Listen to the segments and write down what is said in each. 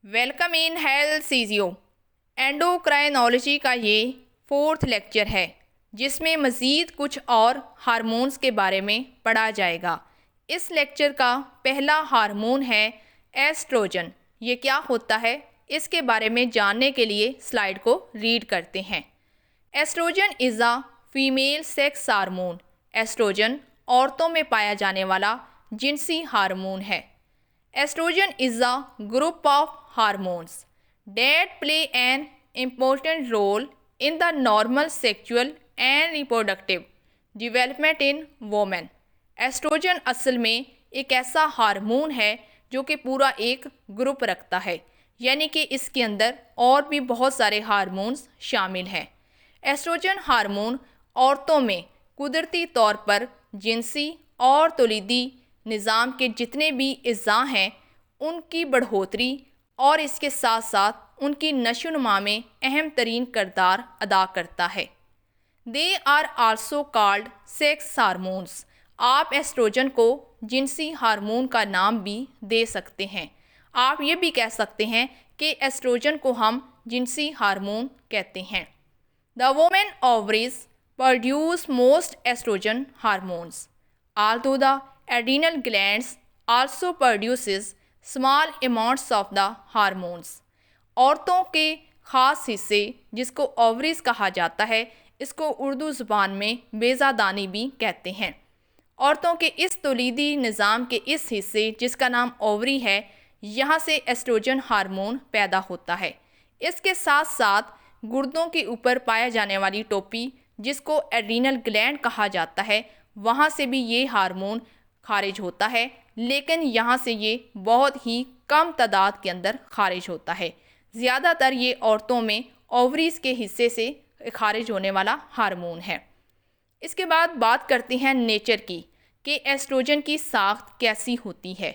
Welcome in health सीजियो। Endocrinology का ये 4th लेक्चर है जिसमें मज़ीद कुछ और हार्मोन्स के बारे में पढ़ा जाएगा। इस लेक्चर का पहला हार्मोन है एस्ट्रोजन। ये क्या होता है इसके बारे में जानने के लिए स्लाइड को रीड करते हैं। Estrogen is a female sex hormone. Estrogen औरतों में पाया जाने वाला जिनसी हार्मोन है। Estrogen is a group of hormones that play an important role in the normal sexual and reproductive development in women. Estrogen असल में एक ऐसा हार्मोन है जो कि पूरा एक ग्रुप रखता है, यानी कि इसके अंदर और भी बहुत सारे हार्मोन्स शामिल हैं। एस्ट्रोजन हार्मोन औरतों में कुदरती तौर पर जिनसी और तौलीदी निज़ाम के जितने भी अज़्ज़ा हैं उनकी बढ़ोतरी और इसके साथ साथ उनकी नशोनुमा में अहम तरीन किरदार अदा करता है। They are also called sex hormones. आप एस्ट्रोजन को जिनसी हार्मोन का नाम भी दे सकते हैं। आप ये भी कह सकते हैं कि एस्ट्रोजन को हम जिनसी हार्मोन कहते हैं। The women ovaries produce most estrogen hormones although the adrenal glands also produces small amounts of the hormones. औरतों के ख़ास हिस्से जिसको ओवरीज कहा जाता है, इसको उर्दू ज़ुबान में बेज़ादानी भी कहते हैं। औरतों के इस तौलीदी निज़ाम के इस हिस्से जिसका नाम ओवरी है, यहाँ से एस्ट्रोजन हार्मोन पैदा होता है। इसके साथ साथ गुर्दों के ऊपर पाया जाने वाली टोपी जिसको एड्रीनल ग्लैंड कहा जाता है, वहाँ से भी ये हार्मोन खारिज होता है, लेकिन यहाँ से ये बहुत ही कम तादाद के अंदर खारिज होता है। ज़्यादातर ये औरतों में ओवरीज के हिस्से से खारिज होने वाला हार्मोन है। इसके बाद बात करते हैं नेचर की कि एस्ट्रोजन की साख्त कैसी होती है।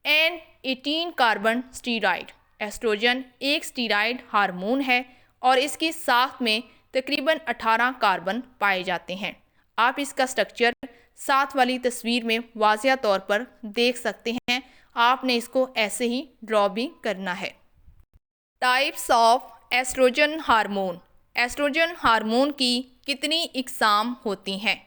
An 18 carbon steroid. एस्ट्रोजन एक स्टीरॉयड हार्मोन है और इसकी साख्त में तकरीबन 18 कार्बन पाए जाते हैं। आप इसका स्ट्रक्चर साथ वाली तस्वीर में वाज़िया तौर पर देख सकते हैं। आपने इसको ऐसे ही ड्रॉ भी करना है। Types of estrogen hormone. Estrogen hormone की कितनी इकसाम होती हैं?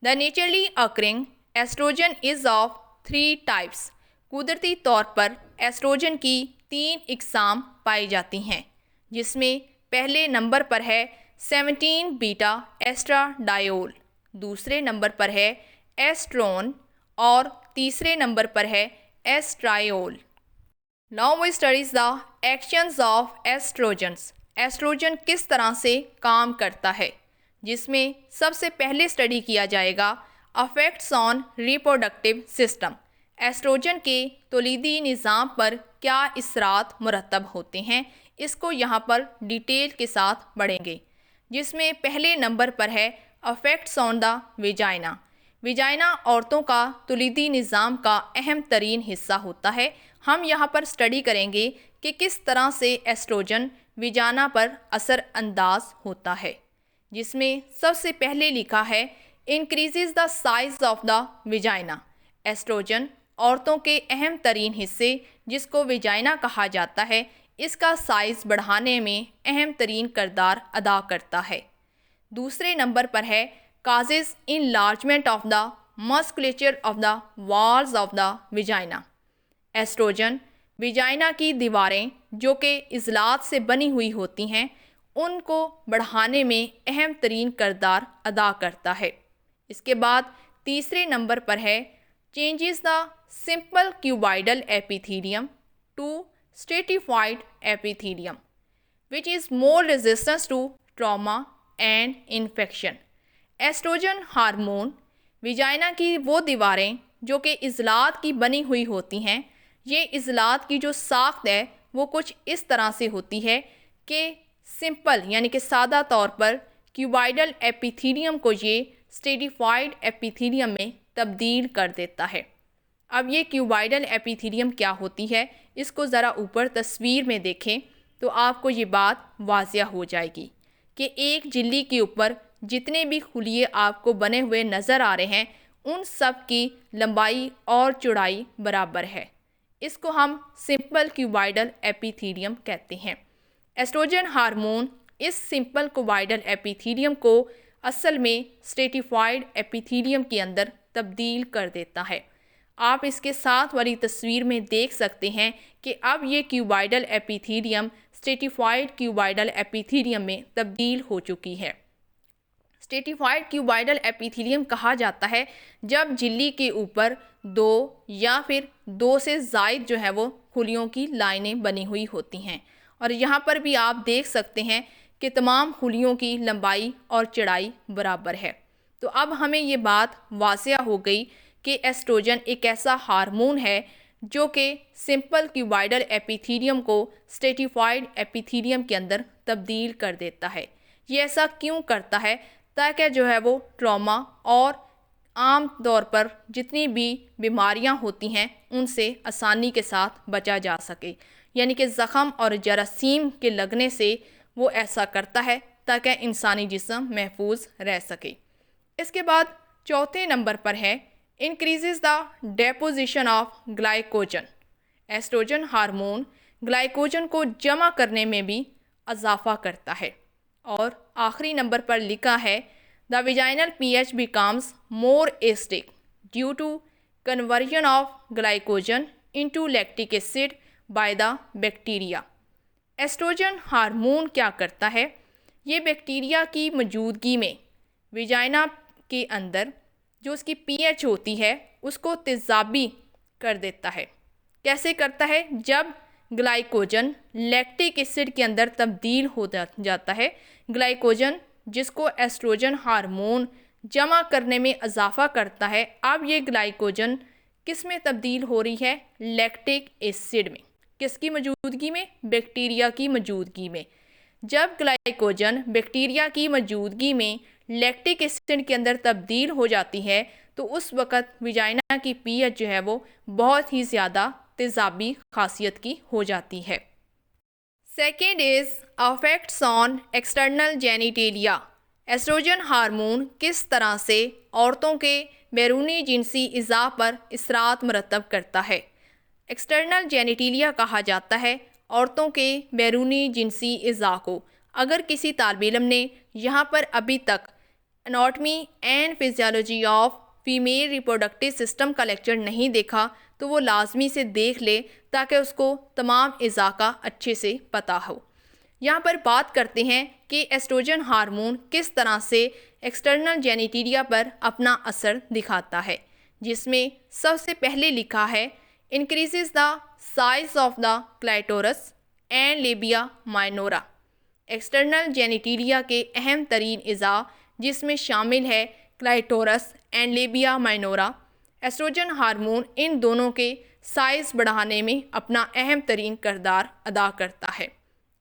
The naturally occurring estrogen is of 3 types. कुदरती तौर पर एस्ट्रोजन की 3 इकसाम पाई जाती हैं, जिसमें पहले नंबर पर है 17 बीटा एस्ट्राडायोल, दूसरे नंबर पर है एस्ट्रोन और तीसरे नंबर पर है estriol. Now we studies the actions of estrogens. Estrogen किस तरह से काम करता है, जिसमें सबसे पहले स्टडी किया जाएगा affects on reproductive system. Estrogen के तौलीदी निज़ाम पर क्या इसरात मुरतब होते हैं, इसको यहाँ पर डिटेल के साथ पढ़ेंगे। जिसमें पहले नंबर पर है affects on the vagina. Vagina औरतों का तौलीदी निज़ाम का अहम तरीन हिस्सा होता है। हम यहाँ पर स्टडी करेंगे कि किस तरह से एस्ट्रोजन विजाना पर असर अंदाज होता है। जिसमें सबसे पहले लिखा है increases the size of the vagina. Estrogen औरतों के अहम तरीन हिस्से जिसको विजाइना कहा जाता है, इसका साइज़ बढ़ाने में अहम तरीन किरदार अदा करता है। दूसरे नंबर पर है causes enlargement of the musculature of the walls of the vagina. Estrogen vagina की दीवारें जो कि इज़लात से बनी हुई होती हैं, उनको बढ़ाने में अहम तरीन किरदार अदा करता है। इसके बाद तीसरे नंबर पर है changes the simple cuboidal epithelium to stratified epithelium which is more resistance to trauma and infection. Estrogen hormone vagina की वो दीवारें जो कि इज़लात की बनी हुई होती हैं, ये इज़लात की जो साख्त है वो कुछ इस तरह से होती है कि सिंपल यानी कि सादा तौर पर क्यूबाइडल एपिथीलियम को ये स्ट्रेटिफाइड एपिथीलियम में तब्दील कर देता है। अब ये क्यूबाइडल एपिथीलियम क्या होती है, इसको ज़रा ऊपर तस्वीर में देखें तो आपको ये बात वाज़िया हो जाएगी कि एक झिल्ली के ऊपर जितने भी खुलिये आपको बने हुए नज़र आ रहे हैं, उन सब की लंबाई और चौड़ाई बराबर है। इसको हम सिंपल क्यूबाइडल एपिथीलियम कहते हैं। एस्ट्रोजन हार्मोन इस सिंपल क्यूबाइडल एपिथीलियम को असल में स्ट्रेटिफाइड एपिथीलियम के अंदर तब्दील कर देता है। आप इसके साथ वाली तस्वीर में देख सकते हैं कि अब ये cuboidal epithelium stratified cuboidal epithelium में तब्दील हो चुकी है। स्ट्रेटिफाइड क्यूबाइडल एपिथीलियम कहा जाता है जब झिल्ली के ऊपर दो या फिर दो से ज़ायद जो है वो खुलियों की लाइनें बनी हुई होती हैं। और यहाँ पर भी आप देख सकते हैं कि तमाम खुलियों की लंबाई और चौड़ाई बराबर है। तो अब हमें ये बात वाज़िया हो गई कि एस्ट्रोजन एक ऐसा हार्मोन है जो कि सिंपल क्यूबाइडल एपिथीलियम को स्ट्रेटिफाइड एपिथीलियम के अंदर तब्दील कर देता है। ये ऐसा क्यों करता है? ताकि जो है वो ट्रॉमा और आम तौर पर जितनी भी बीमारियां होती हैं उनसे आसानी के साथ बचा जा सके। यानी कि ज़ख़म और जरासीम के लगने से वो ऐसा करता है ताकि इंसानी जिस्म महफूज रह सके। इसके बाद चौथे नंबर पर है increases the deposition of glycogen. Estrogen hormone glycogen को जमा करने में भी इजाफा करता है। और आखिरी नंबर पर लिखा है the vaginal pH becomes more acidic due to conversion of glycogen into lactic acid by the bacteria. Estrogen hormone क्या करता है? ये बैक्टीरिया की मौजूदगी में विजाइना के अंदर जो उसकी pH होती है उसको तेज़ाबी कर देता है। कैसे करता है? जब ग्लाइकोजन लैक्टिक एसिड के अंदर तब्दील हो जाता है। ग्लाइकोजन जिसको एस्ट्रोजन हार्मोन जमा करने में इजाफा करता है, अब ये ग्लाइकोजन किस में तब्दील हो रही है? लैक्टिक एसिड में। किसकी मौजूदगी में? बैक्टीरिया की मौजूदगी में। जब ग्लाइकोजन बैक्टीरिया की मौजूदगी में लैक्टिक एसिड के अंदर तब्दील हो जाती है तो उस वक़्त विजाइना की pH जो है वो बहुत ही ज़्यादा तेज़ाबी खासियत की हो जाती है। Second is affects on external genitalia. Estrogen hormone किस तरह से औरतों के बैरूनी जिनसी इज़ा पर असरात मरतब करता है? एक्सटर्नल जेनिटेलिया कहा जाता है औरतों के बैरूनी जिनसी इज़ा को। अगर किसी तालिब इल्म ने यहाँ पर अभी तक anatomy and physiology of female reproductive system का लेक्चर नहीं देखा तो वो लाजमी से देख ले ताकि उसको तमाम इज़ा का अच्छे से पता हो। यहाँ पर बात करते हैं कि एस्ट्रोजन हार्मोन किस तरह से एक्सटर्नल जेनिटेलिया पर अपना असर दिखाता है, जिसमें सबसे पहले लिखा है increases the size of the clitoris and labia minora. External genitalia के अहम तरीन इज़ा जिसमें शामिल है clitoris and labia minora. Estrogen hormone इन दोनों के साइज़ बढ़ाने में अपना अहम तरीन किरदार अदा करता है।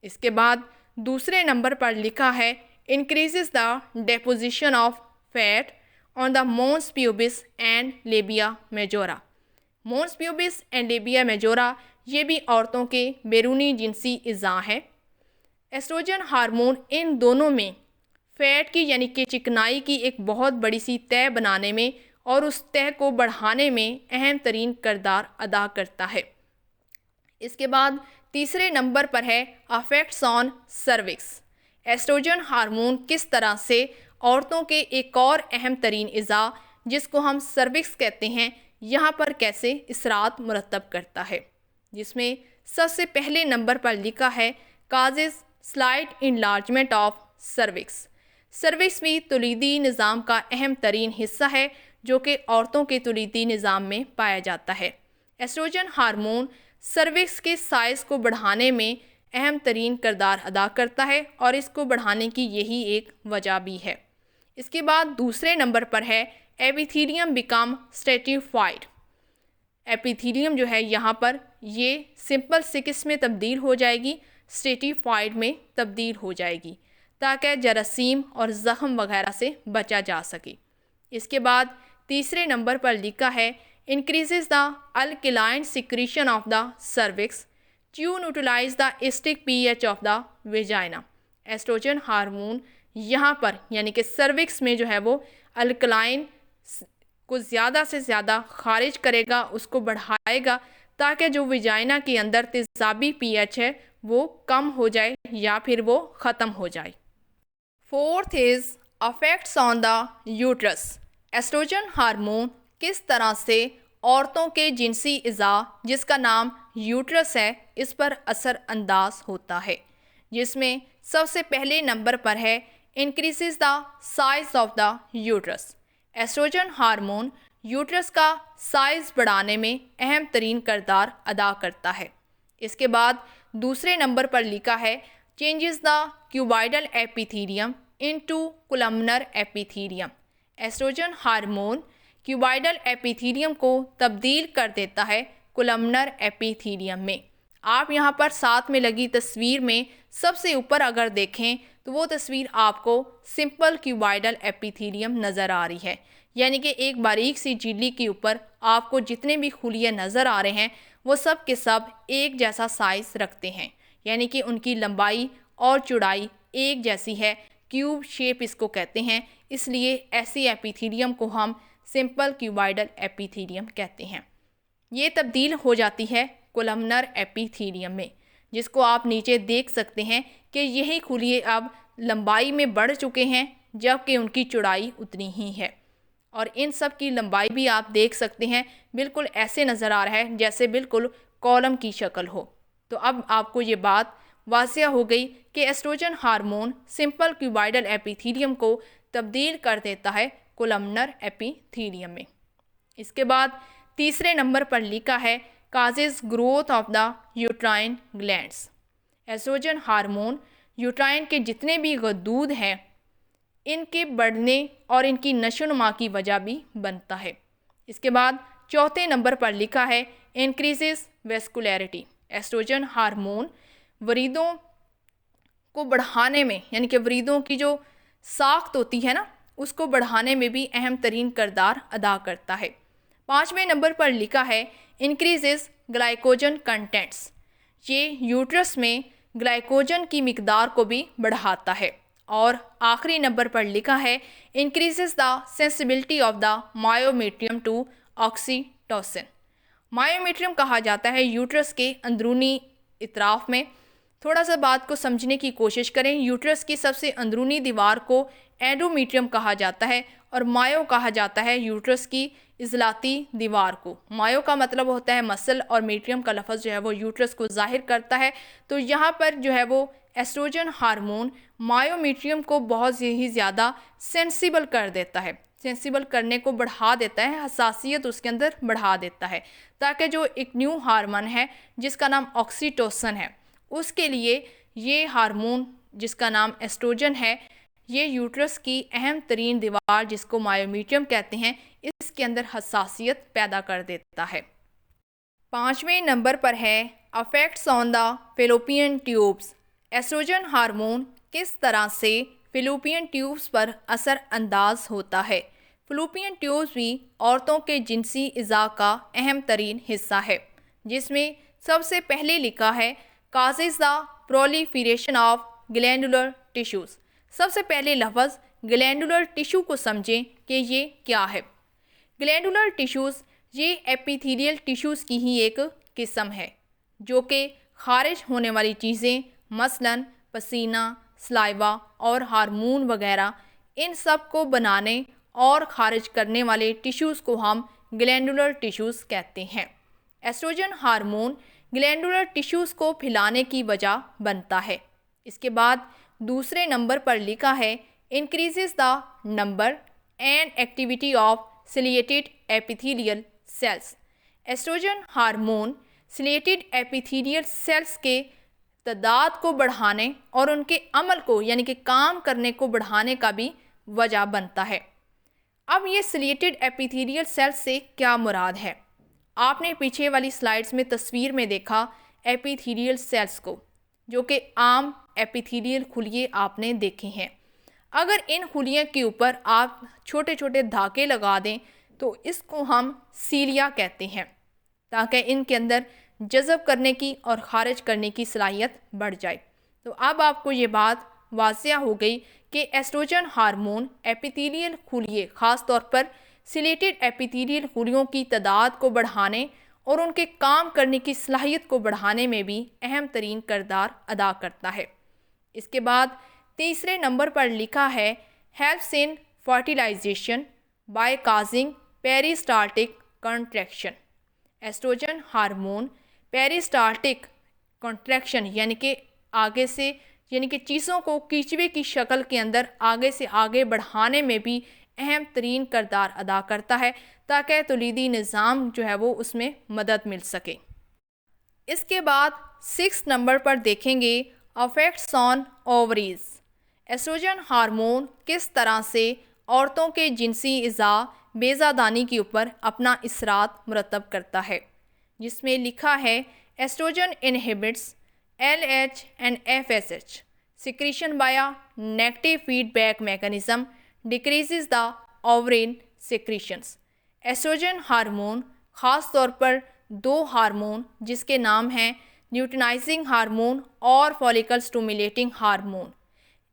इसके बाद दूसरे नंबर पर लिखा है increases the deposition of fat on the mons pubis and labia majora. Mons pubis and labia majora ये भी औरतों के बैरूनी जिनसी इज़ा है। एस्ट्रोजन हार्मोन इन दोनों में फ़ैट की यानी कि चिकनाई की एक बहुत बड़ी सी तह बनाने में और उस तह को बढ़ाने में अहम तरीन किरदार अदा करता है। इसके बाद तीसरे नंबर पर है affects on cervix. Estrogen hormone किस तरह से औरतों के एक और अहम तरीन इज़ा जिसको हम सर्विक्स कहते हैं यहाँ पर कैसे असरात मुरतब करता है, जिसमें सबसे पहले नंबर पर लिखा है causes slight enlargement of cervix. Cervix भी तौलीदी निज़ाम का अहम तरीन हिस्सा है जो कि औरतों के तौलीदी निज़ाम में पाया जाता है। एस्ट्रोजन हार्मोन सर्विक्स के साइज़ को बढ़ाने में अहम तरीन किरदार अदा करता है और इसको बढ़ाने की यही एक वजह भी है। इसके बाद दूसरे नंबर पर है एपिथीलियम बिकम स्ट्रेटिफाइड। एपिथीलियम जो है यहाँ पर ये सिंपल सिकिस में तब्दील हो जाएगी, स्ट्रेटिफाइड में तब्दील हो जाएगी ताकि जरासीम और ज़ख़म वगैरह से बचा जा सके। इसके बाद तीसरे नंबर पर लिखा है increases the alkaline secretion of the cervix to neutralize the acidic pH of the vagina. Estrogen hormone यहाँ पर यानी कि सर्विक्स में जो है वो अल्कलाइन को ज़्यादा से ज़्यादा खारिज करेगा, उसको बढ़ाएगा ताकि जो विजाइना के अंदर तेज़ाबी pH है वो कम हो जाए या फिर वो ख़त्म हो जाए। Fourth is affects on the uterus. Estrogen hormone किस तरह से औरतों के जिनसी इज़ा जिसका नाम यूट्रस है इस पर असर अंदाज होता है, जिसमें सबसे पहले नंबर पर है increases the size of the uterus. Estrogen hormone uterus का साइज बढ़ाने में अहम तरीन किरदार अदा करता है। इसके बाद दूसरे नंबर पर लिखा है changes the cuboidal epithelium into columnar epithelium. Estrogen hormone cuboidal epithelium को तब्दील कर देता है कोलमनर एपिथीलियम में। आप यहाँ पर साथ में लगी तस्वीर में सबसे ऊपर अगर देखें तो वो तस्वीर आपको सिंपल क्यूबाइडल एपिथीलियम नज़र आ रही है, यानी कि एक बारीक सी झिल्ली के ऊपर आपको जितने भी खुलिये नज़र आ रहे हैं वो सब के सब एक जैसा साइज रखते हैं, यानी कि उनकी लंबाई और चौड़ाई एक जैसी है। क्यूब शेप इसको कहते हैं, इसलिए ऐसी एपिथीलियम को हम सिंपल क्यूबाइडल एपिथीलियम कहते हैं। ये तब्दील हो जाती है कोलमनर एपिथीलियम में, जिसको आप नीचे देख सकते हैं कि यही खुलिये अब लंबाई में बढ़ चुके हैं जबकि उनकी चौड़ाई उतनी ही है, और इन सब की लंबाई भी आप देख सकते हैं बिल्कुल ऐसे नज़र आ रहा है जैसे बिल्कुल कॉलम की शक्ल हो। तो अब आपको ये बात वाज़िया हो गई कि estrogen hormone simple cuboidal epithelium को तब्दील कर देता है कोलमनर एपिथीलियम में। इसके बाद तीसरे नंबर पर लिखा है causes growth of the uterine glands. Estrogen hormone uterine के जितने भी गदूद हैं इनके बढ़ने और इनकी नशोनुमा की वजह भी बनता है। इसके बाद चौथे नंबर पर लिखा है इंक्रीजेस वेस्कुलैरिटी। एस्ट्रोजन हार्मोन वरीदों को बढ़ाने में, यानी कि वरीदों की जो साख्त होती है ना उसको बढ़ाने में भी अहम तरीन किरदार अदा करता है। पाँचवें नंबर पर लिखा है इंक्रीजेस ग्लाइकोजन कंटेंट्स। ये यूट्रस में ग्लाइकोजन की मिकदार को भी बढ़ाता है। और आखिरी नंबर पर लिखा है increases the sensibility of the myometrium to oxytocin. Myometrium कहा जाता है यूट्रस के अंदरूनी इतराफ में। थोड़ा सा बात को समझने की कोशिश करें। यूट्रस की सबसे अंदरूनी दीवार को एंडोमेट्रियम कहा जाता है और मायो कहा जाता है यूट्रस की इजलाती दीवार को। मायो का मतलब होता है मसल और मेट्रियम का लफ्ज़ जो है वो यूट्रस को जाहिर करता है। तो यहाँ पर जो है वो एस्ट्रोजन हार्मोन मायोमेट्रियम को बहुत ही ज़्यादा सेंसिबल कर देता है, सेंसिबल करने को बढ़ा देता है, हसासियत उसके अंदर बढ़ा देता है, ताकि जो एक न्यू हार्मोन है जिसका नाम ऑक्सीटोसिन है उसके लिए ये हार्मोन जिसका नाम एस्ट्रोजन है ये यूट्रस की अहम तरीन दीवार जिसको मायोमेट्रियम कहते हैं इसके अंदर हसासियत पैदा कर देता है। पाँचवें नंबर पर है affects on the fallopian tubes. Estrogen hormone किस तरह से फेलोपियन ट्यूब्स पर असर अंदाज होता है। फेलोपियन ट्यूब्स भी औरतों के जिनसी इज़ा का अहम तरीन हिस्सा है, जिसमें सबसे पहले लिखा है causes the proliferation of glandular tissues. सबसे पहले लफ्ज़ ग्लैंडुलर टिश्यू को समझें कि ये क्या है। ग्लैंडुलर टिश्यूज़ ये एपिथेलियल टिश्यूज़ की ही एक किस्म है जो कि खारिज होने वाली चीज़ें मसलन पसीना, सलाइवा और हार्मोन वगैरह इन सब को बनाने और खारिज करने वाले टिश्यूज़ को हम ग्लैंडुलर टिश्यूज़ कहते हैं। एस्ट्रोजन हार्मोन ग्लैंडुलर टिश्यूज़ को फैलाने की वजह बनता है। इसके बाद दूसरे नंबर पर लिखा है increases the number and activity of ciliated epithelial cells. Estrogen hormone ciliated epithelial cells के तादाद को बढ़ाने और उनके अमल को यानी कि काम करने को बढ़ाने का भी वजह बनता है। अब ये सिलिएटेड एपिथेलियल सेल्स से क्या मुराद है। आपने पीछे वाली स्लाइड्स में तस्वीर में देखा एपिथेलियल सेल्स को, जो कि आम एपिथेलियल खुलिये आपने देखे हैं। अगर इन खुलियों के ऊपर आप छोटे छोटे धागे लगा दें तो इसको हम सीलिया कहते हैं, ताकि इनके अंदर जज़ब करने की और ख़ारिज करने की सलाहियत बढ़ जाए। तो अब आपको ये बात वाज़िया हो गई कि एस्ट्रोजन हार्मोन एपिथेलियल खुलिये ख़ास तौर पर सिलेटेड एपिथेलियल खुलियों की तादाद को बढ़ाने और उनके काम करने की सलाहियत को बढ़ाने में भी अहम तरीन किरदार अदा करता है। इसके बाद तीसरे नंबर पर लिखा है helps in fertilization by causing peristaltic contraction. Estrogen hormone peristaltic contraction यानी कि चीज़ों को कीचुए की शक्ल के अंदर आगे से आगे बढ़ाने में भी अहम तरीन किरदार अदा करता है ताकि तौलीदी निज़ाम जो है वो उसमें मदद मिल सके। इसके बाद 6 नंबर पर देखेंगे effects on ovaries. Estrogen hormone किस तरह से औरतों के जिनसी इज़ा बेज़ादानी के ऊपर अपना इसरात मुरतब करता है, जिसमें लिखा है estrogen inhibits LH and FSH secretion by a negative feedback mechanism decreases the ovarian secretions। Estrogen hormone ख़ास तौर पर 2 हार्मोन जिसके नाम हैं ल्यूटिनाइजिंग हार्मोन और फॉलिकल स्टिमुलेटिंग हार्मोन,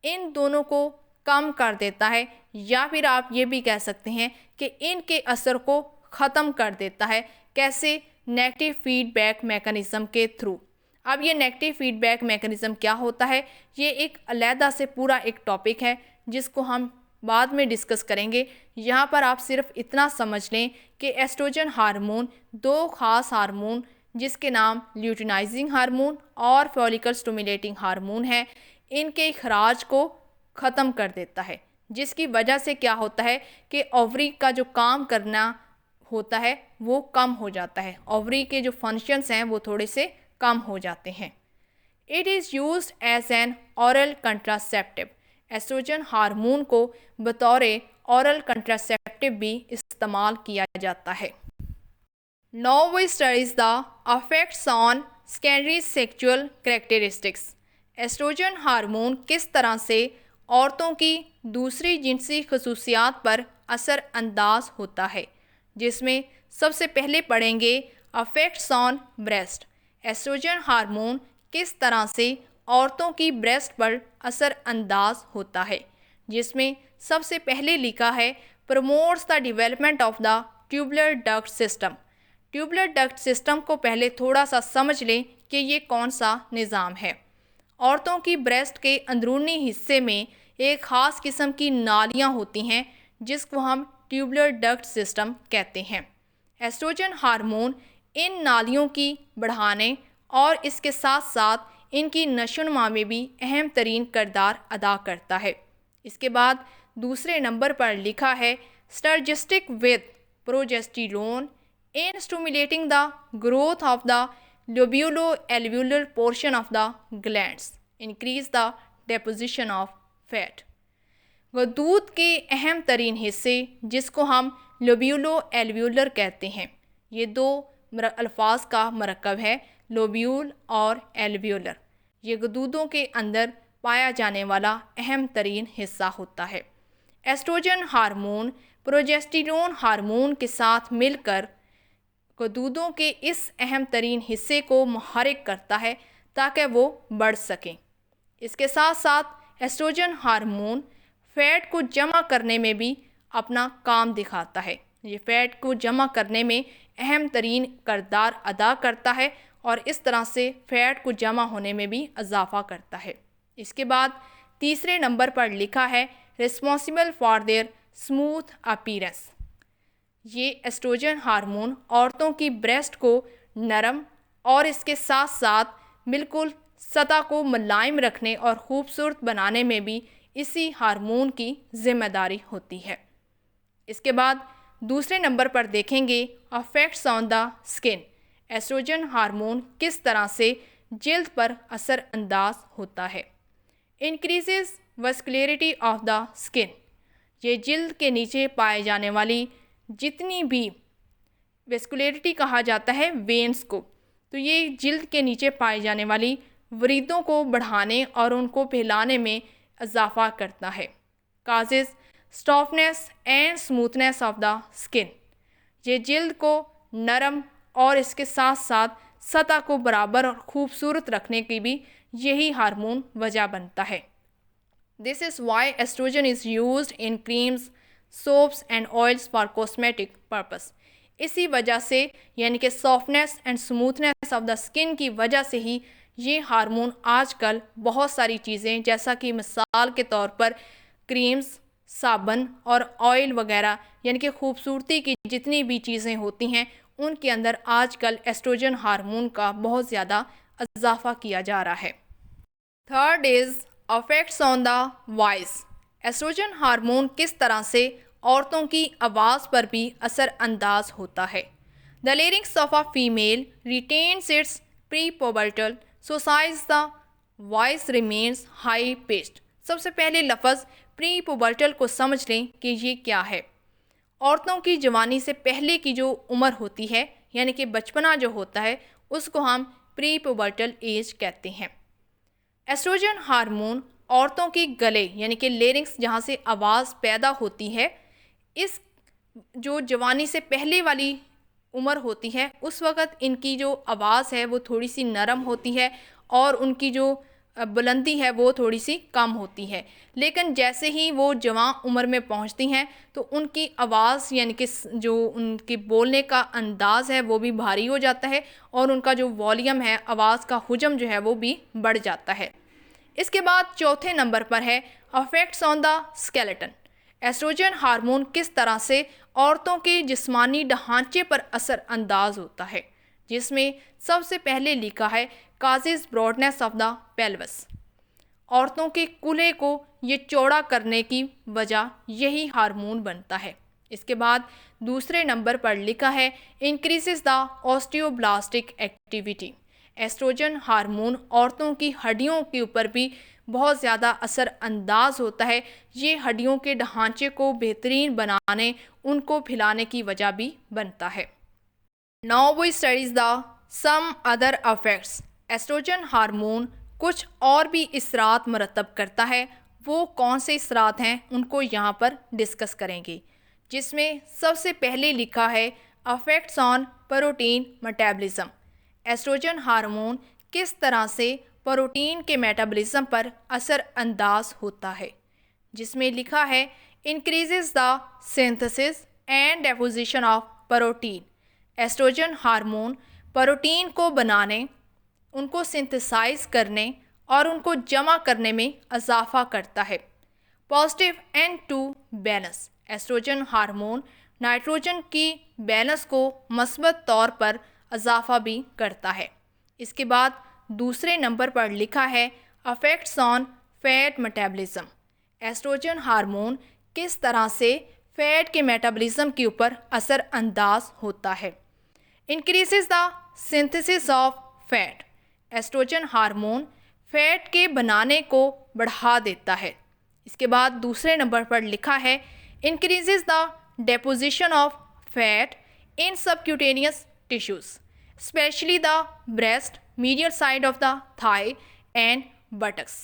इन दोनों को कम कर देता है, या फिर आप ये भी कह सकते हैं कि इनके असर को ख़त्म कर देता है। कैसे? नेगेटिव फीडबैक मैकेनिज़्म के थ्रू। अब ये नेगेटिव फीडबैक मैकेनिज़्म क्या होता है, ये एक अलहदा से पूरा एक टॉपिक है जिसको हम बाद में डिस्कस करेंगे। यहाँ पर आप सिर्फ इतना समझ लें कि एस्ट्रोजन हार्मोन 2 ख़ास हार्मोन जिसके नाम ल्यूटिनाइजिंग हार्मोन और फॉलिकल स्टिमुलेटिंग हार्मोन है, इनके खराज को ख़त्म कर देता है, जिसकी वजह से क्या होता है कि ओवरी का जो काम करना होता है वो कम हो जाता है। ओवरी के जो फंक्शंस हैं वो थोड़े से कम हो जाते हैं। It is used as an oral contraceptive. Estrogen hormone को बतौर औरल कंट्रासेप्टिव भी इस्तेमाल किया जाता है। Now we studies the effects on secondary sexual characteristics. Estrogen hormone किस तरह से औरतों की दूसरी जिनसी खसूसियात पर असर अंदाज होता है, जिसमें सबसे पहले पढ़ेंगे effects on breast. Estrogen hormone किस तरह से औरतों की ब्रेस्ट पर असर अंदाज होता है, जिसमें सबसे पहले लिखा है promotes the development of the tubular duct system. Tubular duct system को पहले थोड़ा सा समझ लें कि ये कौन सा निज़ाम है। औरतों की ब्रेस्ट के अंदरूनी हिस्से में एक ख़ास किस्म की नालियाँ होती हैं जिसको हम ट्यूबुलर डक्ट सिस्टम कहते हैं। एस्ट्रोजन हार्मोन इन नालियों की बढ़ाने और इसके साथ साथ इनकी नशोनुमा में भी अहम तरीन किरदार अदा करता है। इसके बाद दूसरे नंबर पर लिखा है synergistic with progesterone in stimulating the growth of the lobulo alveolar portion of the glands, increase the deposition of fat. दूध के अहम तरीन हिस्से जिसको हम लोब्यूलो एल्व्यूलर कहते हैं, ये 2 अल्फाज का मरकब है, लोब्यूल और एल्व्यूलर। ये दूधों के अंदर पाया जाने वाला अहम तरीन हिस्सा होता है। एस्ट्रोजन हार्मोन प्रोजेस्टेरोन हार्मोन के साथ मिलकर दूधों के इस अहम तरीन हिस्से को मुहर्रिक करता है ताकि वो बढ़ सकें। इसके साथ साथ एस्ट्रोजन हार्मोन फ़ैट को जमा करने में भी अपना काम दिखाता है। ये फ़ैट को जमा करने में अहम तरीन किरदार अदा करता है और इस तरह से फ़ैट को जमा होने में भी इजाफ़ा करता है। इसके बाद तीसरे नंबर पर लिखा है responsible for their smooth appearance. ये एस्ट्रोजन हार्मोन औरतों की ब्रेस्ट को नरम और इसके साथ साथ बिल्कुल सतह को मुलायम रखने और ख़ूबसूरत बनाने में भी इसी हार्मोन की ज़िम्मेदारी होती है। इसके बाद दूसरे नंबर पर देखेंगे effects on the skin. Estrogen hormone किस तरह से जिल्द पर असर अंदाज होता है। Increases vascularity of the skin. ये जिल्द के नीचे पाए जाने वाली जितनी भी वेस्कुलरिटी कहा जाता है वेन्स को, तो ये जिल्द के नीचे पाए जाने वाली वरीदों को बढ़ाने और उनको फैलाने में इजाफ़ा करता है। Causes softness and smoothness of the skin. ये जिल्द को नरम और इसके साथ साथ सतह को बराबर और खूबसूरत रखने की भी यही हार्मोन वजह बनता है। This is why estrogen is used in creams, soaps and oils for cosmetic purpose. इसी वजह से यानी कि softness and smoothness of the skin की वजह से ही ये हार्मोन आजकल बहुत सारी चीज़ें, जैसा कि मिसाल के तौर पर क्रीम्स, साबुन और ऑयल वगैरह, यानी कि खूबसूरती की जितनी भी चीज़ें होती हैं उनके अंदर आजकल एस्ट्रोजन हार्मोन का बहुत ज़्यादा इजाफा किया जा रहा है। Third is affects on the voice. Estrogen hormone किस तरह से औरतों की आवाज़ पर भी असरअंदाज होता है। The larynx of a female retains its pre pubertal size the voice remains high pitched. सबसे पहले लफ्ज़ प्री पोबर्टल को समझ लें कि ये क्या है। औरतों की जवानी से पहले की जो उम्र होती है यानी कि बचपना जो होता है उसको हम प्री पोबर्टल एज कहते हैं। एस्ट्रोजन हार्मोन औरतों के गले यानी कि लेरिंग्स जहाँ से आवाज़ पैदा होती है, इस जो जवानी से पहले वाली उम्र होती है उस वक़्त इनकी जो आवाज़ है वो थोड़ी सी नरम होती है और उनकी जो बुलंदी है वो थोड़ी सी कम होती है। लेकिन जैसे ही वो जवान उम्र में पहुंचती हैं तो उनकी आवाज़ यानी कि जो उनके बोलने का अंदाज़ है वो भी भारी हो जाता है और उनका जो वॉल्यूम है, आवाज़ का हुजम जो है वो भी बढ़ जाता है। इसके बाद चौथे नंबर पर है affects on the skeleton. Estrogen hormone किस तरह से औरतों के जिस्मानी ढांचे पर असर अंदाज होता है, जिसमें सबसे पहले लिखा है causes broadness of the pelvis. औरतों के कूल्हे को ये चौड़ा करने की वजह यही हार्मोन बनता है। इसके बाद दूसरे नंबर पर लिखा है increases the osteoblastic activity. Estrogen hormone औरतों की हड्डियों के ऊपर भी बहुत ज़्यादा असर अंदाज होता है। ये हड्डियों के ढांचे को बेहतरीन बनाने, उनको फैलाने की वजह भी बनता है। Now we studies the some other effects. Estrogen hormone कुछ और भी इसरात मरतब करता है। वो कौन से इसरात हैं उनको यहाँ पर डिस्कस करेंगे, जिसमें सबसे पहले लिखा है affects on protein metabolism. Estrogen hormone किस तरह से प्रोटीन के मेटाबॉलिज्म पर असर अंदाज होता है, जिसमें लिखा है increases the synthesis and deposition of protein. Estrogen hormone protein को बनाने, उनको सिंथेसाइज करने और उनको जमा करने में इजाफा करता है। Positive N2 balance. Estrogen hormone nitrogen की बैलेंस को मस्बत तौर पर इजाफा भी करता है। इसके बाद दूसरे नंबर पर लिखा है affects on fat metabolism. Estrogen hormone किस तरह से फैट के मेटाबॉलिज्म के ऊपर असर अंदाज होता है। Increases the synthesis of fat. Estrogen hormone fat के बनाने को बढ़ा देता है। इसके बाद दूसरे नंबर पर लिखा है increases the deposition of fat in subcutaneous tissues, specially the breast, medial side of the thigh and buttocks.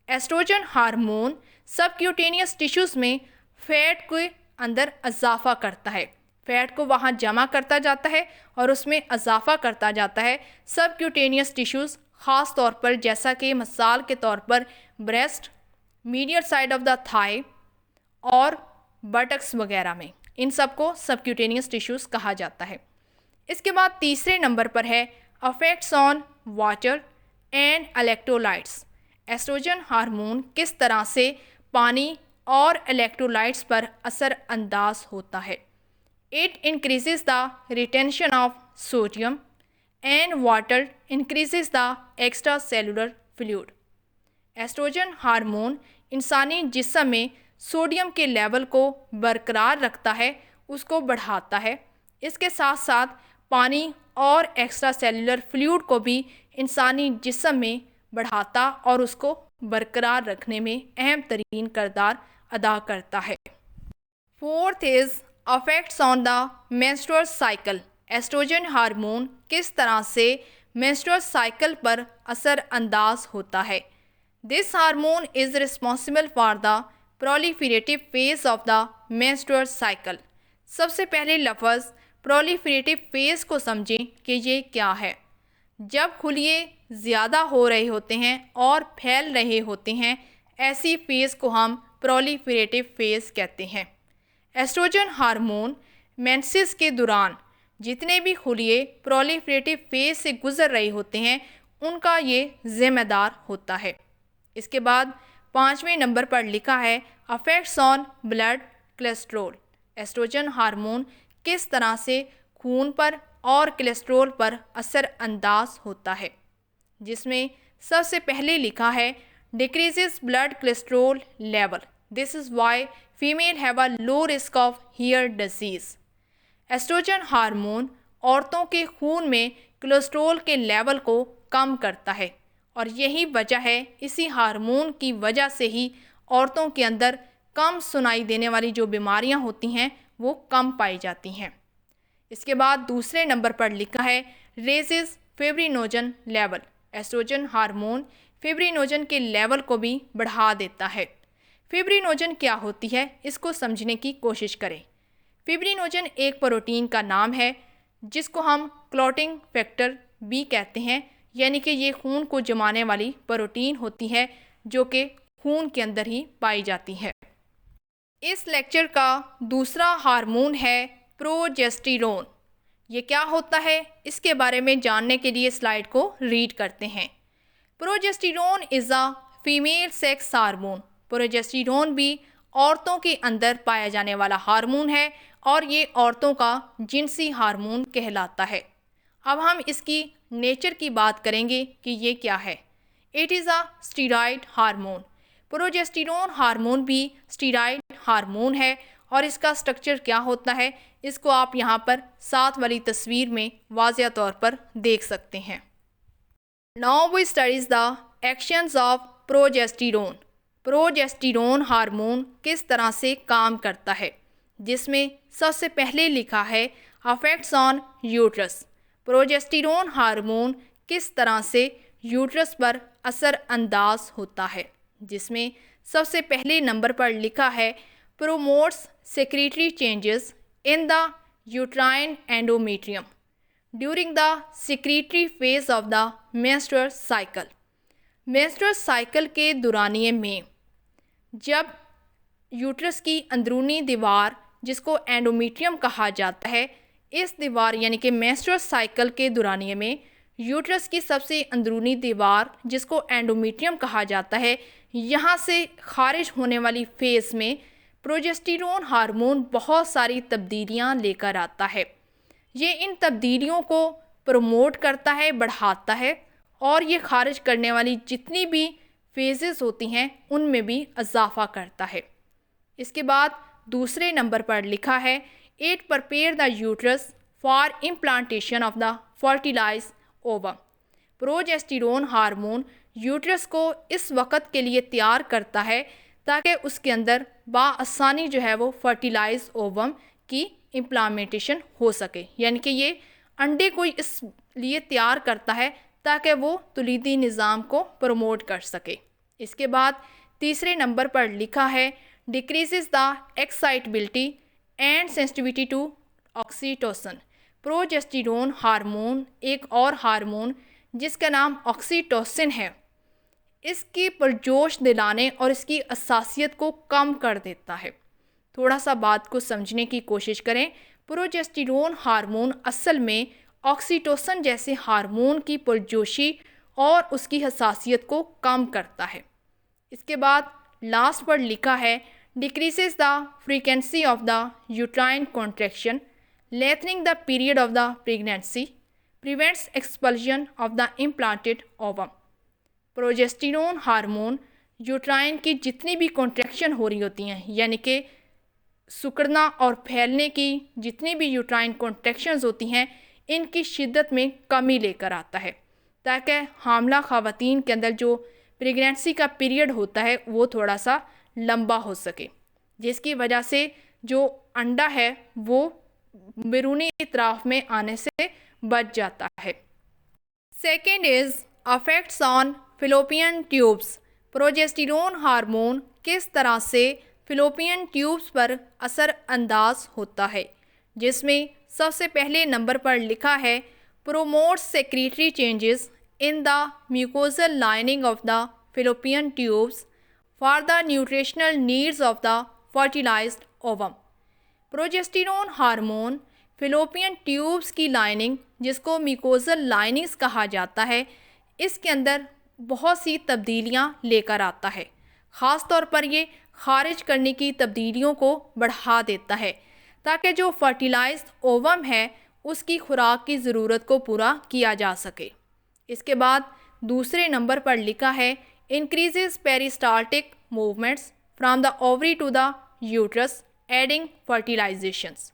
Estrogen hormone subcutaneous tissues में फैट के अंदर इजाफा करता है। फैट को वहाँ जमा करता जाता है और उसमें इजाफा करता जाता है सबक्यूटेनियस टिश्यूज़, ख़ास तौर पर जैसा कि मिसाल के तौर पर breast, medial side of the thigh और बटक्स वगैरह में, इन सब को सबक्यूटेनियस टिश्यूज़ कहा जाता है। इसके बाद तीसरे नंबर पर है affects on water and electrolytes. Estrogen hormone किस तरह से पानी और इलेक्ट्रोलाइट्स पर असर अंदाज होता है। It increases the retention of sodium and water increases the extra cellular fluid. Estrogen hormone इंसानी जिस्म में सोडियम के लेवल को बरकरार रखता है, उसको बढ़ाता है। इसके साथ साथ पानी और एक्स्ट्रा सेलुलर फ्लूइड को भी इंसानी जिस्म में बढ़ाता और उसको बरकरार रखने में अहम तरीन किरदार अदा करता है। Fourth is affects on the menstrual cycle. Estrogen hormone किस तरह से मेंस्ट्रुअल साइकिल पर असर अंदाज होता है। This hormone is responsible for the proliferative phase of the menstrual cycle. सबसे पहले लफ्ज़ प्रोलिफरेटिव फेज़ को समझें कि ये क्या है। जब खुलिये ज़्यादा हो रहे होते हैं और फैल रहे होते हैं, ऐसी फेज़ को हम प्रोलिफरेटिव फेज़ कहते हैं। एस्ट्रोजन हार्मोन मेंसेस के दौरान जितने भी खुलिए प्रोलिफरेटिव फेज से गुजर रहे होते हैं उनका ये जिम्मेदार होता है। इसके बाद 5वें नंबर पर लिखा है affects on blood cholesterol. Estrogen hormone किस तरह से खून पर और कोलेस्ट्रोल पर असर अंदाज होता है, जिसमें सबसे पहले लिखा है decreases blood cholesterol level. This is why female have a low risk of heart disease. Estrogen hormone औरतों के खून में कोलेस्ट्रोल के लेवल को कम करता है और यही वजह है, इसी हार्मोन की वजह से ही औरतों के अंदर कम सुनाई देने वाली जो बीमारियां होती हैं वो कम पाई जाती हैं। इसके बाद दूसरे नंबर पर लिखा है raises fibrinogen level. Estrogen hormone fibrinogen के लेवल को भी बढ़ा देता है। फिब्रिनोजन क्या होती है इसको समझने की कोशिश करें। फिब्रिनोजन एक प्रोटीन का नाम है जिसको हम क्लॉटिंग फैक्टर बी कहते हैं, यानी कि ये खून को जमाने वाली प्रोटीन होती है जो कि खून के अंदर ही पाई जाती है। इस लेक्चर का दूसरा हार्मोन है प्रोजेस्टेरोन। ये क्या होता है इसके बारे में जानने के लिए स्लाइड को रीड करते हैं। Progesterone is a female sex hormone. Progesterone भी औरतों के अंदर पाया जाने वाला हार्मोन है और ये औरतों का जिनसी हार्मोन कहलाता है। अब हम इसकी नेचर की बात करेंगे कि ये क्या है। It is a steroid hormone. Progesterone hormone भी स्टीरॉयड हार्मोन है और इसका स्ट्रक्चर क्या होता है इसको आप यहाँ पर साथ वाली तस्वीर में वाज़िया तौर पर देख सकते हैं। Now we studies the actions of progesterone. Progesterone hormone किस तरह से काम करता है, जिसमें सबसे पहले लिखा है affects on uterus. Progesterone hormone किस तरह से यूट्रस पर असर अंदाज होता है, जिसमें सबसे पहले नंबर पर लिखा है promotes secretory changes in the uterine endometrium during the secretary phase of the menstrual cycle. Menstrual cycle के दौरानिए में जब यूट्रस की अंदरूनी दीवार जिसको एंडोमेट्रियम कहा जाता है, इस दीवार यानी कि मेंस्ट्रुअल साइकिल के दौरानिए में यूट्रस की सबसे अंदरूनी दीवार जिसको एंडोमेट्रियम कहा जाता है, यहाँ से खारिज होने वाली फेज में प्रोजेस्टेरोन हार्मोन बहुत सारी तब्दीलियाँ लेकर आता है। ये इन तब्दीलियों को प्रमोट करता है, बढ़ाता है और ये खारिज करने वाली जितनी भी फेजेस होती हैं उनमें भी इजाफा करता है। इसके बाद दूसरे नंबर पर लिखा है it prepare the uterus for implantation of the fertilize ovum. Progesterone hormone uterus को इस वक्त के लिए तैयार करता है ताकि उसके अंदर बाआसानी जो है वो फर्टिलाइज ओवम की इम्प्लांटेशन हो सके, यानी कि ये अंडे को इस लिए तैयार करता है ताकि वो तुलीदी निज़ाम को प्रमोट कर सके। इसके बाद तीसरे नंबर पर लिखा है decreases the excitability and sensitivity to oxytocin. Progesterone hormone एक और हार्मोन जिसका नाम ऑक्सीटोसिन है, इसकी पुरजोश दिलाने और इसकी हसासियत को कम कर देता है। थोड़ा सा बात को समझने की कोशिश करें। प्रोजेस्टेरोन हार्मोन असल में ऑक्सीटोसिन जैसे हार्मोन की पुरजोशी और उसकी हसासियत को कम करता है। इसके बाद लास्ट पर लिखा है decreases the frequency of the uterine contraction lengthening the period of the pregnancy prevents expulsion of the implanted ovum. Progesterone hormone uterine की जितनी भी कॉन्ट्रैक्शन हो रही होती हैं, यानी कि सिकुड़ना और फैलने की जितनी भी यूट्राइन कॉन्ट्रैक्शंस होती हैं, इनकी शिद्दत में कमी लेकर आता है ताकि हामला ख़वातीन के अंदर जो प्रेगनेंसी का पीरियड होता है वो थोड़ा सा लंबा हो सके, जिसकी वजह से जो अंडा है वो बैरूनी इतराफ़ में आने से बच जाता है। Second is affects on fallopian tubes. Progesterone hormone किस तरह से फिलोपियन ट्यूब्स पर असर अंदाज होता है, जिसमें सबसे पहले नंबर पर लिखा है promotes secretory changes in the mucosal lining of the fallopian tubes for the nutritional needs of the fertilized ovum. Progesterone hormone fallopian tubes की लाइनिंग, जिसको म्यूकोजल लाइनिंग्स कहा जाता है, इसके अंदर बहुत सी तब्दीलियां लेकर आता है। ख़ास तौर पर ये खारिज करने की तब्दीलियों को बढ़ा देता है ताकि जो फर्टिलाइज्ड ओवम है उसकी खुराक की ज़रूरत को पूरा किया जा सके। इसके बाद दूसरे नंबर पर लिखा है increases peristaltic movements from the ovary to the uterus aiding fertilizations.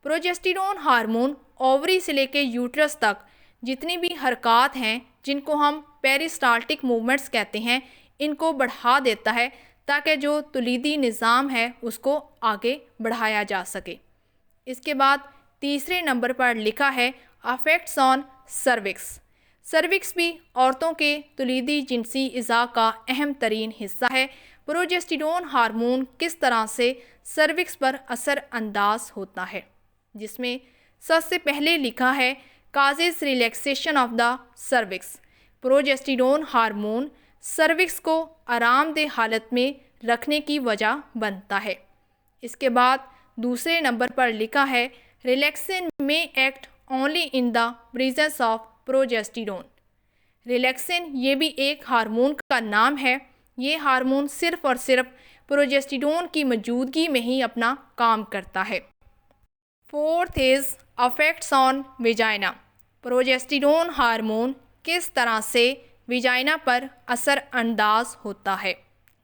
Progesterone hormone ovary से लेकर यूट्रस तक जितनी भी हरकत हैं, जिनको हम पेरिस्टाल्टिक मूवमेंट्स कहते हैं, इनको बढ़ा देता है ताकि जो तुलीदी निज़ाम है उसको आगे बढ़ाया जा सके। इसके बाद तीसरे नंबर पर लिखा है अफेक्ट्स ऑन सर्विक्स। सर्विक्स भी औरतों के तुलीदी जिनसी इज़ा का अहम तरीन हिस्सा है। प्रोजेस्टेरोन हार्मोन किस तरह से सर्विक्स पर असर अंदाज होता है, जिसमें सबसे पहले लिखा है causes relaxation of the cervix. Progesterone hormone cervix को आरामदेह हालत में रखने की वजह बनता है। इसके बाद दूसरे नंबर पर लिखा है रिलैक्सिन में act only in the presence of progesterone. Relaxin ये भी एक हार्मोन का नाम है। ये हार्मोन सिर्फ और सिर्फ प्रोजेस्टेरोन की मौजूदगी में ही अपना काम करता है। Fourth is affects on vagina. Progesterone hormone किस तरह से विजाइना पर असर अंदाज होता है,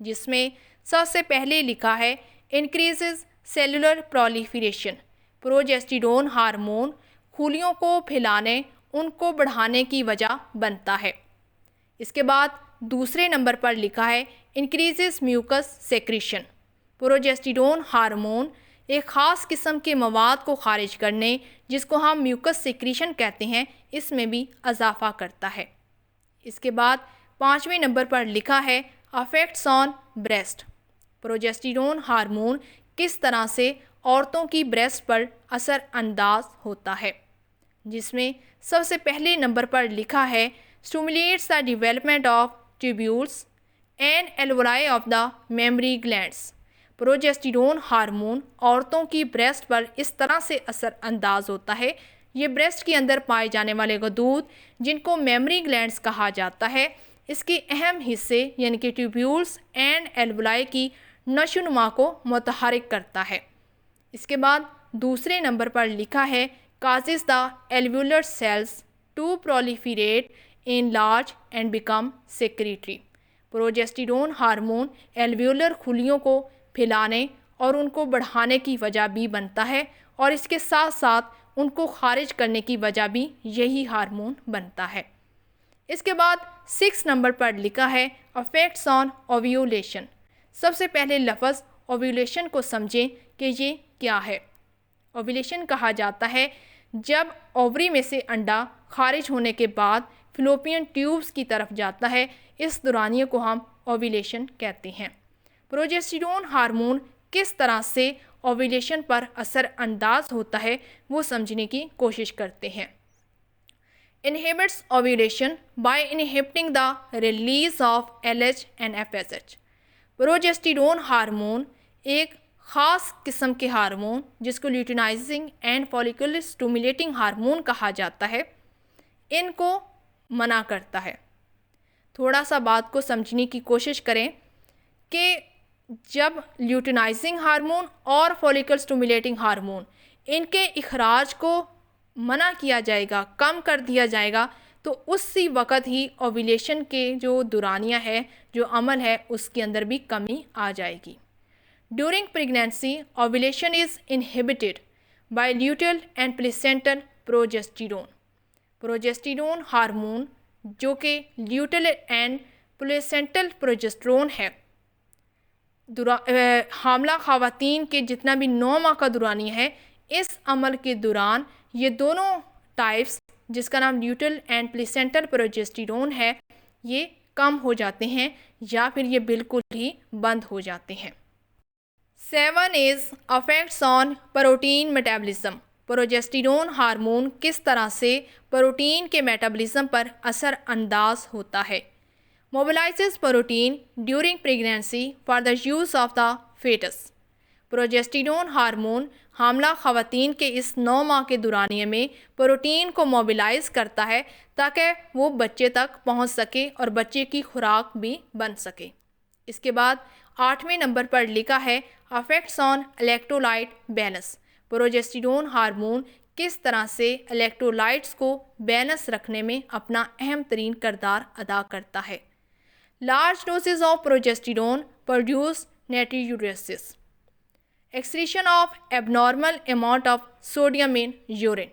जिसमें सबसे पहले लिखा है increases cellular proliferation. Progesterone hormone खुलियों को फैलाने, उनको बढ़ाने की वजह बनता है। इसके बाद दूसरे नंबर पर लिखा है increases mucus secretion. Progesterone hormone एक ख़ास किस्म के मवाद को खारिज करने, जिसको हम म्यूकस सेक्रीशन कहते हैं, इसमें भी इजाफा करता है। इसके बाद पाँचवें नंबर पर लिखा है affects on breast. Progesterone hormone किस तरह से औरतों की ब्रेस्ट पर असर अंदाज होता है, जिसमें सबसे पहले नंबर पर लिखा है stimulates the development of tubules and alveoli of the mammary glands. Progesterone hormone औरतों की ब्रेस्ट पर इस तरह से असर अंदाज होता है, ये ब्रेस्ट के अंदर पाए जाने वाले गदूद, जिनको मेमरी ग्लैंड्स कहा जाता है, इसके अहम हिस्से यानी कि ट्यूब्यूल्स एंड एल्वोलाई की नशोनुमा को मुतहरिक करता है। इसके बाद दूसरे नंबर पर लिखा है causes the alveolar cells to proliferate in large and become secretory. Progesterone hormone alveolar खुलियों को फैलाने और उनको बढ़ाने की वजह भी बनता है, और इसके साथ साथ उनको खारिज करने की वजह भी यही हार्मोन बनता है। इसके बाद 6 नंबर पर लिखा है अफेक्ट्स ऑन ओव्यूलेशन। सबसे पहले लफ्ज़ ओव्यूलेशन को समझें कि ये क्या है। ओव्यूलेशन कहा जाता है जब ओवरी में से अंडा खारिज होने के बाद फिलोपियन ट्यूब्स की तरफ जाता है, इस दौरानिए को हम ओव्यूलेशन कहते हैं। प्रोजेस्टेरोन हार्मोन किस तरह से ओव्यूलेशन पर असर अंदाज होता है वो समझने की कोशिश करते हैं। Inhibits ovulation by inhibiting the release of LH and FSH। Progesterone hormone एक ख़ास किस्म के हार्मोन, जिसको luteinising and follicular stimulating hormone कहा जाता है, इनको मना करता है। थोड़ा सा बात को समझने की कोशिश करें कि जब ल्यूटिनाइजिंग हार्मोन और फॉलिकल स्टिमुलेटिंग हार्मोन इनके इखराज को मना किया जाएगा, कम कर दिया जाएगा, तो उसी वक़्त ही ओव्यूलेशन के जो दुरानिया है, जो अमल है, उसके अंदर भी कमी आ जाएगी। During pregnancy ovulation is inhibited by luteal and placental progesterone. Progesterone hormone जो कि ल्यूटेल एंड प्लेसेंटल प्रोजेस्टेरोन है, हामला ख़वातीन के जितना भी 9 माह का दुरानिया है, इस अमल के दौरान ये दोनों टाइप्स, जिसका नाम ल्यूटेल एंड प्लेसेंटल प्रोजेस्टेरोन है, ये कम हो जाते हैं या फिर ये बिल्कुल ही बंद हो जाते हैं। 7 is affects on protein metabolism. Progesterone hormone किस तरह से प्रोटीन के मेटाबॉलिज्म पर असर अंदाज होता है। Mobilizes protein during pregnancy for the use of the fetus. Progesterone hormone हामला ख़वातीन के इस 9 माह के दौरानिए में प्रोटीन को मोबिलाइज़ करता है ताकि वो बच्चे तक पहुंच सके और बच्चे की खुराक भी बन सके। इसके बाद 8वें नंबर पर लिखा है affects on electrolyte balance. Progesterone hormone किस तरह से इलेक्ट्रोलाइट्स को बैलेंस रखने में अपना अहम तरीन किरदार अदा करता है। Large doses of progesterone produce natriuresis, excretion of abnormal amount of sodium in urine.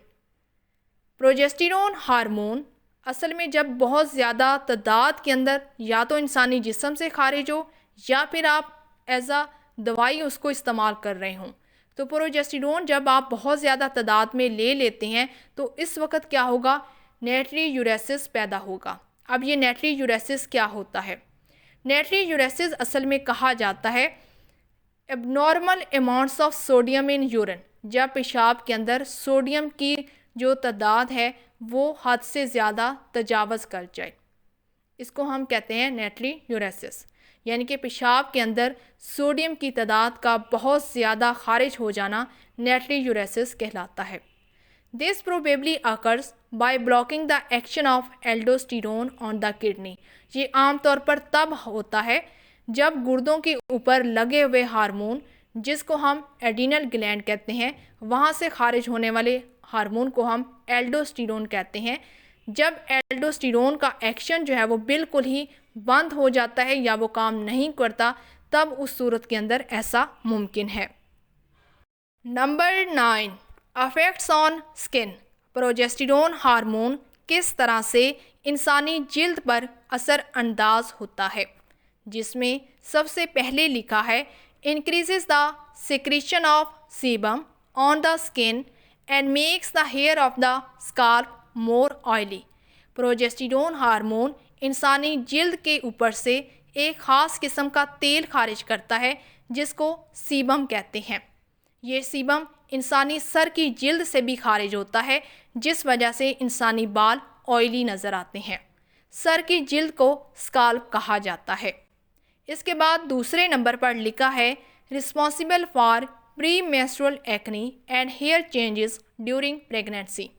Progesterone hormone असल में जब बहुत ज़्यादा तादाद के अंदर या तो इंसानी जिस्म से खारिज हो या फिर आप एज आ दवाई उसको इस्तेमाल कर रहे हों, तो प्रोजेस्टेरोन जब आप बहुत ज़्यादा तादाद में ले लेते हैं तो इस वक्त क्या होगा, नाइट्रियूरेसिस पैदा होगा। अब ये नाइट्रियूरेसिस क्या होता है? नाइट्रियूरेसिस असल में कहा जाता है abnormal amounts of sodium in urine, जब पेशाब के अंदर सोडियम की जो तादाद है वो हद से ज़्यादा तजावज़ कर जाए, इसको हम कहते हैं नाइट्रियूरेसिस। यानी कि पेशाब के अंदर सोडियम की तादाद का बहुत ज़्यादा खारिज हो जाना नाइट्रियूरेसिस कहलाता है। This probably occurs by blocking the action of aldosterone on the kidney. ये आमतौर पर तब होता है जब गुर्दों के ऊपर लगे हुए हार्मोन, जिसको हम एड्रीनल ग्लैंड कहते हैं, वहाँ से खारिज होने वाले हार्मोन को हम एल्डोस्टेरोन कहते हैं। जब एल्डोस्टेरोन का एक्शन जो है वो बिल्कुल ही बंद हो जाता है या वो काम नहीं करता, तब उस सूरत के अंदर ऐसा मुमकिन है। Number 9, affects on skin. Progesterone hormone किस तरह से इंसानी जिल्द पर असर अंदाज होता है, जिसमें सबसे पहले लिखा है increases the secretion of sebum on the skin and makes the hair of the scalp more oily. Progesterone hormone इंसानी जिल्द के ऊपर से एक ख़ास किस्म का तेल खारिज करता है जिसको सीबम कहते हैं। ये सीबम इंसानी सर की जिल्द से भी खारिज होता है, जिस वजह से इंसानी बाल ऑयली नज़र आते हैं। सर की जिल्द को स्काल्प कहा जाता है। इसके बाद दूसरे नंबर पर लिखा है responsible for premenstrual acne and hair changes during pregnancy.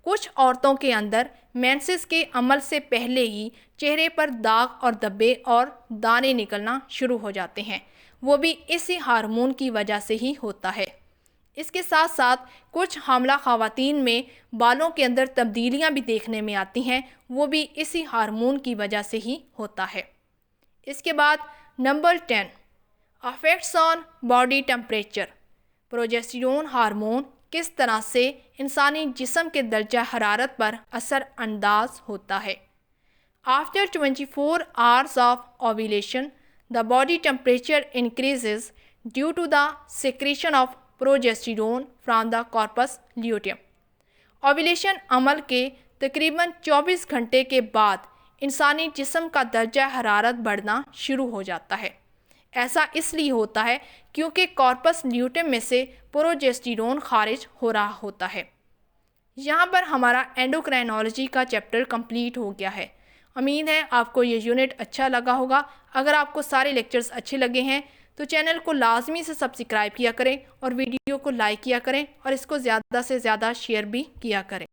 कुछ औरतों के अंदर मेंसेस के अमल से पहले ही चेहरे पर दाग और धब्बे और दाने निकलना शुरू हो जाते हैं, वो भी इसी हार्मोन की वजह से ही होता है। इसके साथ साथ कुछ हामला ख़वातीन में बालों के अंदर तब्दीलियां भी देखने में आती हैं, वो भी इसी हार्मोन की वजह से ही होता है। इसके बाद number 10, affects on body temperature. Progesterone hormone किस तरह से इंसानी जिस्म के दर्जा हरारत पर असर अंदाज होता है। After 24 hours of ovulation the body temperature increases due to the secretion of progesterone from the corpus luteum. Ovulation अमल के तकरीबन 24 घंटे के बाद इंसानी जिस्म का दर्जा हरारत बढ़ना शुरू हो जाता है। ऐसा इसलिए होता है क्योंकि कॉर्पस ल्यूटियम में से प्रोजेस्टेरोन खारिज हो रहा होता है। यहाँ पर हमारा एंडोक्राइनोलॉजी का चैप्टर कंप्लीट हो गया है। उम्मीद है आपको ये यूनिट अच्छा लगा होगा। अगर आपको सारे लेक्चर्स अच्छे लगे हैं तो चैनल को लाजमी से सब्सक्राइब किया करें और वीडियो को लाइक किया करें और इसको ज़्यादा से ज़्यादा शेयर भी किया करें।